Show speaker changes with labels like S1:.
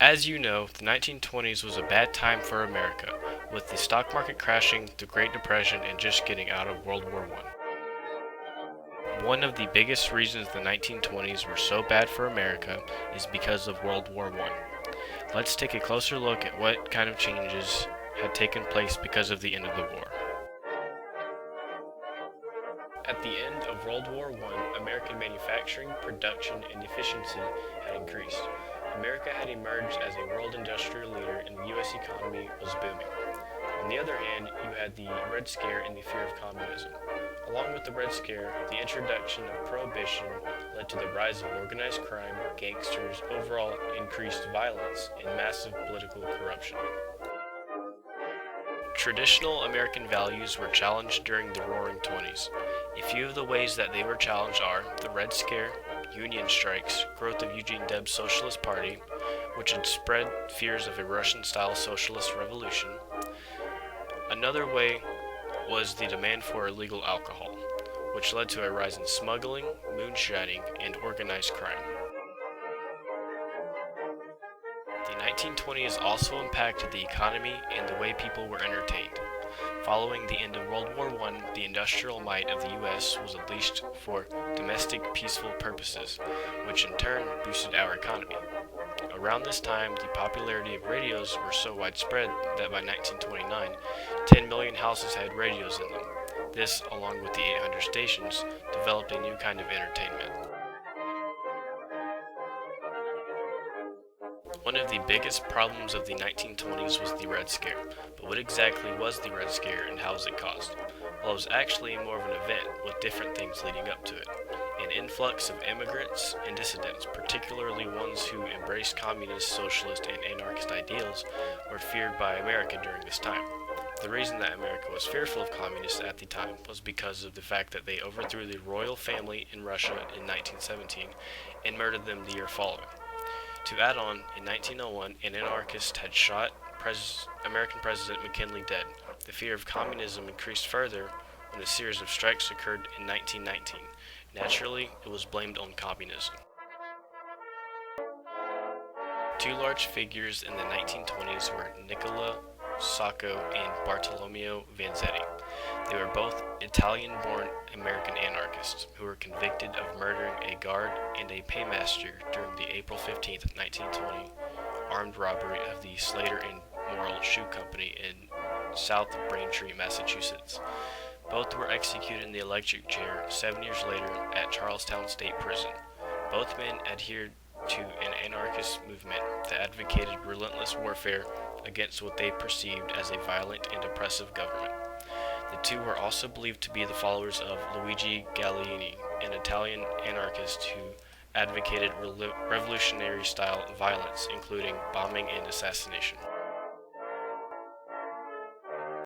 S1: As you know, the 1920s was a bad time for America, with the stock market crashing, the Great Depression, and just getting out of World War I. One of the biggest reasons the 1920s were so bad for America is because of World War I. Let's take a closer look at what kind of changes had taken place because of the end of the war. At the end of World War I, American manufacturing, production, and efficiency had increased. America had emerged as a world industrial leader and the U.S. economy was booming. On the other hand, you had the Red Scare and the fear of communism. Along with the Red Scare, the introduction of Prohibition led to the rise of organized crime, gangsters, overall increased violence, and massive political corruption. Traditional American values were challenged during the Roaring Twenties. A few of the ways that they were challenged are the Red Scare, union strikes, growth of Eugene Debs' Socialist Party, which had spread fears of a Russian-style socialist revolution. Another way was the demand for illegal alcohol, which led to a rise in smuggling, moonshining, and organized crime. The 1920s also impacted the economy and the way people were entertained. Following the end of World War I, the industrial might of the U.S. was unleashed for domestic peaceful purposes, which in turn boosted our economy. Around this time, the popularity of radios were so widespread that by 1929, 10 million houses had radios in them. This, along with the 800 stations, developed a new kind of entertainment. One of the biggest problems of the 1920s was the Red Scare. But what exactly was the Red Scare and how was it caused? Well, it was actually more of an event with different things leading up to it. An influx of immigrants and dissidents, particularly ones who embraced communist, socialist, and anarchist ideals, were feared by America during this time. The reason that America was fearful of communists at the time was because of the fact that they overthrew the royal family in Russia in 1917 and murdered them the year following. To add on, in 1901, an anarchist had shot American President McKinley dead. The fear of communism increased further when a series of strikes occurred in 1919. Naturally, it was blamed on communism. Two large figures in the 1920s were Nicola Sacco and Bartolomeo Vanzetti. They were both Italian-born American anarchists who were convicted of murdering a guard and a paymaster during the April 15, 1920 armed robbery of the Slater and Morrill Shoe Company in South Braintree, Massachusetts. Both were executed in the electric chair 7 years later at Charlestown State Prison. Both men adhered to an anarchist movement that advocated relentless warfare against what they perceived as a violent and oppressive government. The two were also believed to be the followers of Luigi Gallieni, an Italian anarchist who advocated revolutionary-style violence, including bombing and assassination.